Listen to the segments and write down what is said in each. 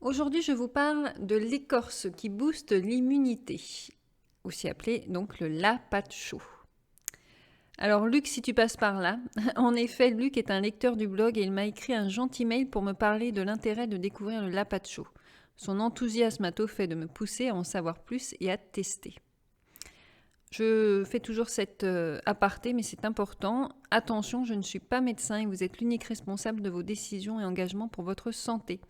Aujourd'hui, je vous parle de l'écorce qui booste l'immunité, aussi appelé donc le lapacho. Alors Luc, si tu passes par là, en effet, Luc est un lecteur du blog et il m'a écrit un gentil mail pour me parler de l'intérêt de découvrir le lapacho. Son enthousiasme a au fait de me pousser à en savoir plus et à tester. Je fais toujours cette aparté, mais c'est important. Attention, je ne suis pas médecin et vous êtes l'unique responsable de vos décisions et engagements pour votre santé.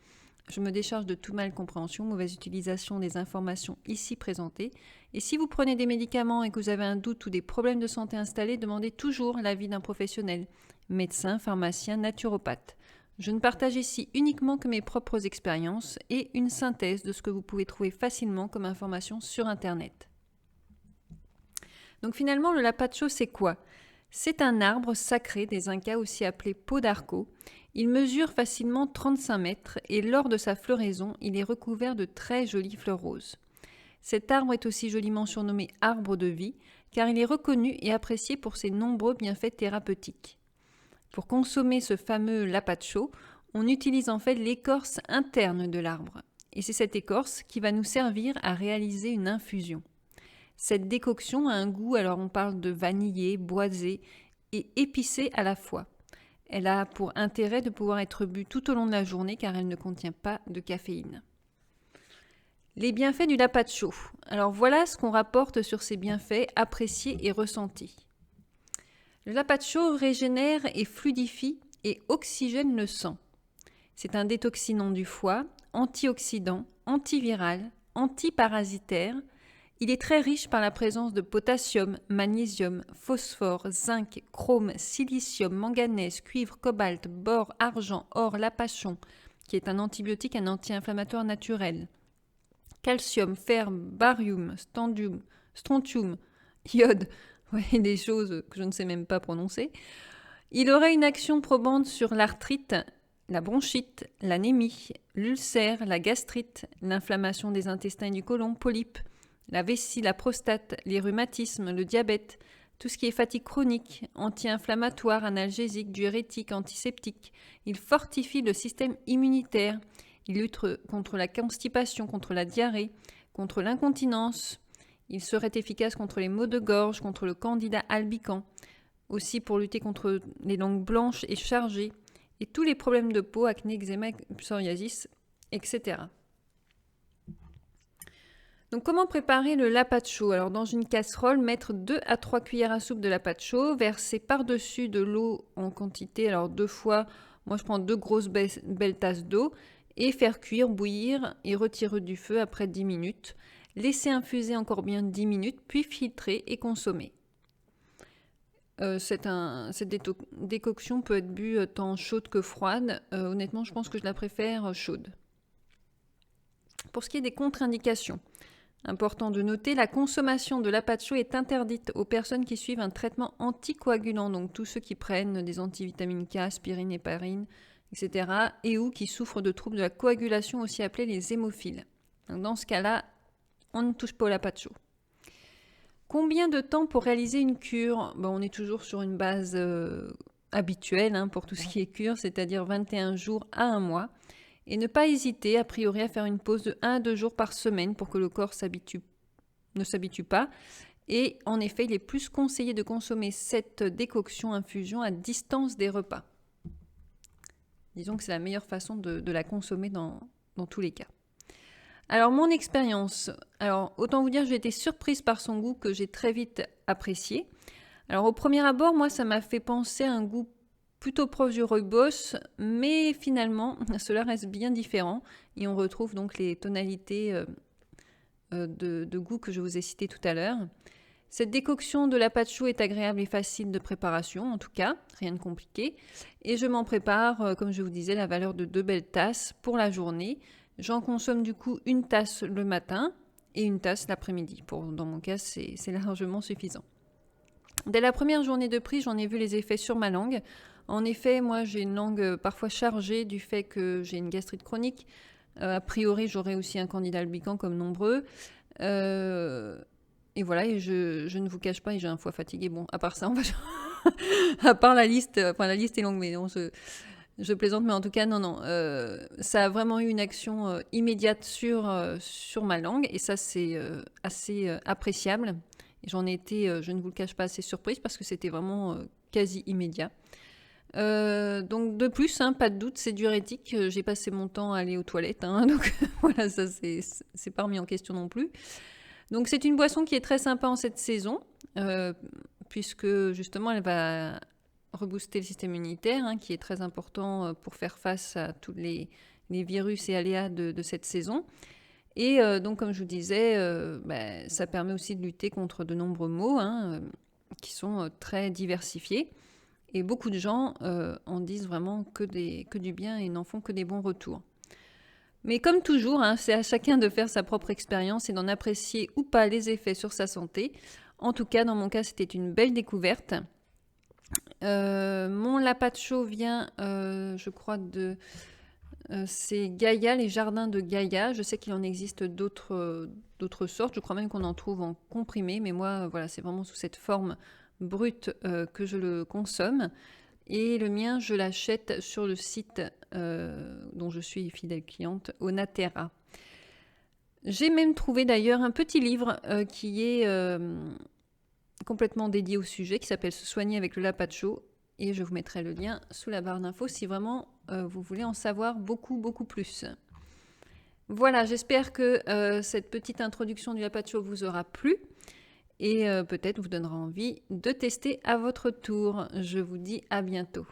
Je me décharge de toute malcompréhension, mauvaise utilisation des informations ici présentées. Et si vous prenez des médicaments et que vous avez un doute ou des problèmes de santé installés, demandez toujours l'avis d'un professionnel, médecin, pharmacien, naturopathe. Je ne partage ici uniquement que mes propres expériences et une synthèse de ce que vous pouvez trouver facilement comme information sur Internet. Donc finalement, le lapacho, c'est quoi? C'est un arbre sacré des Incas, aussi appelé pot d'arco. Il mesure facilement 35 mètres et lors de sa floraison, il est recouvert de très jolies fleurs roses. Cet arbre est aussi joliment surnommé arbre de vie car il est reconnu et apprécié pour ses nombreux bienfaits thérapeutiques. Pour consommer ce fameux lapacho, on utilise en fait l'écorce interne de l'arbre. Et c'est cette écorce qui va nous servir à réaliser une infusion. Cette décoction a un goût, alors on parle de vanillé, boisé et épicé à la fois. Elle a pour intérêt de pouvoir être bue tout au long de la journée car elle ne contient pas de caféine. Les bienfaits du lapacho. Alors voilà ce qu'on rapporte sur ces bienfaits appréciés et ressentis. Le lapacho régénère et fluidifie et oxygène le sang. C'est un détoxinant du foie, antioxydant, antiviral, antiparasitaire. Il est très riche par la présence de potassium, magnésium, phosphore, zinc, chrome, silicium, manganèse, cuivre, cobalt, bore, argent, or, lapachon, qui est un antibiotique, un anti-inflammatoire naturel. Calcium, fer, barium, strontium, iode, des choses que je ne sais même pas prononcer. Il aurait une action probante sur l'arthrite, la bronchite, l'anémie, l'ulcère, la gastrite, l'inflammation des intestins et du côlon, polypes, la vessie, la prostate, les rhumatismes, le diabète, tout ce qui est fatigue chronique, anti-inflammatoire, analgésique, diurétique, antiseptique. Il fortifie le système immunitaire. Il lutte contre la constipation, contre la diarrhée, contre l'incontinence. Il serait efficace contre les maux de gorge, contre le candida albicans, aussi pour lutter contre les langues blanches et chargées, et tous les problèmes de peau, acné, eczéma, psoriasis, etc. Donc comment préparer le lapacho? Alors dans une casserole, mettre 2 à 3 cuillères à soupe de lapacho, verser par-dessus de l'eau en quantité, alors 2 fois, moi je prends 2 grosses belles tasses d'eau, et faire cuire, bouillir et retirer du feu après 10 minutes. Laisser infuser encore bien 10 minutes, puis filtrer et consommer. Cette décoction peut être bue tant chaude que froide. Honnêtement, je pense que je la préfère chaude. Pour ce qui est des contre-indications, important de noter, la consommation de lapacho est interdite aux personnes qui suivent un traitement anticoagulant, donc tous ceux qui prennent des antivitamines K, aspirine, héparine, etc., et ou qui souffrent de troubles de la coagulation, aussi appelés les hémophiles. Donc dans ce cas-là, on ne touche pas au lapacho. Combien de temps pour réaliser une cure? On est toujours sur une base habituelle pour tout ce qui est cure, c'est-à-dire 21 jours à 1 mois. Et ne pas hésiter, a priori, à faire une pause de 1 à 2 jours par semaine pour que le corps ne s'habitue pas. Et en effet, il est plus conseillé de consommer cette décoction infusion à distance des repas. Disons que c'est la meilleure façon de la consommer dans tous les cas. Alors mon expérience, autant vous dire, j'ai été surprise par son goût que j'ai très vite apprécié. Alors au premier abord, moi ça m'a fait penser à un goût plutôt proche du rooibos, mais finalement cela reste bien différent et on retrouve donc les tonalités de goût que je vous ai citées tout à l'heure. Cette décoction de lapacho est agréable et facile de préparation, en tout cas, rien de compliqué. Et je m'en prépare, comme je vous disais, la valeur de 2 belles tasses pour la journée. J'en consomme du coup 1 tasse le matin et 1 tasse l'après-midi. Dans mon cas, c'est largement suffisant. Dès la première journée de prise, j'en ai vu les effets sur ma langue. En effet, moi, j'ai une langue parfois chargée du fait que j'ai une gastrite chronique. A priori, j'aurais aussi un candida albicans comme nombreux. Et voilà, et je ne vous cache pas, et j'ai un foie fatigué. Bon, à part ça, à part la liste est longue, mais Je plaisante, mais en tout cas, non, non. Ça a vraiment eu une action immédiate sur ma langue, et ça, c'est assez appréciable. Et j'en ai été, je ne vous le cache pas, assez surprise parce que c'était vraiment quasi immédiat. Donc de plus, hein, pas de doute, c'est diurétique. J'ai passé mon temps à aller aux toilettes, hein, donc voilà, ça c'est pas remis en question non plus. Donc c'est une boisson qui est très sympa en cette saison, puisque justement elle va rebooster le système immunitaire, hein, qui est très important pour faire face à tous les virus et aléas de cette saison. Et donc comme je vous disais, ça permet aussi de lutter contre de nombreux maux, hein, qui sont très diversifiés. Et beaucoup de gens en disent vraiment que du bien et n'en font que des bons retours. Mais comme toujours, hein, c'est à chacun de faire sa propre expérience et d'en apprécier ou pas les effets sur sa santé. En tout cas, dans mon cas, c'était une belle découverte. Mon Lapacho vient, je crois, c'est Gaïa, les jardins de Gaïa. Je sais qu'il en existe d'autres sortes. Je crois même qu'on en trouve en comprimé. Mais moi, voilà, c'est vraiment sous cette forme brute que je le consomme. Et le mien, je l'achète sur le site dont je suis fidèle cliente, Onaterra. J'ai même trouvé d'ailleurs un petit livre qui est complètement dédié au sujet, qui s'appelle Se soigner avec le Lapacho. Et je vous mettrai le lien sous la barre d'infos si vraiment vous voulez en savoir beaucoup, beaucoup plus. Voilà, j'espère que cette petite introduction du Lapacho vous aura plu. Et peut-être vous donnera envie de tester à votre tour. Je vous dis à bientôt.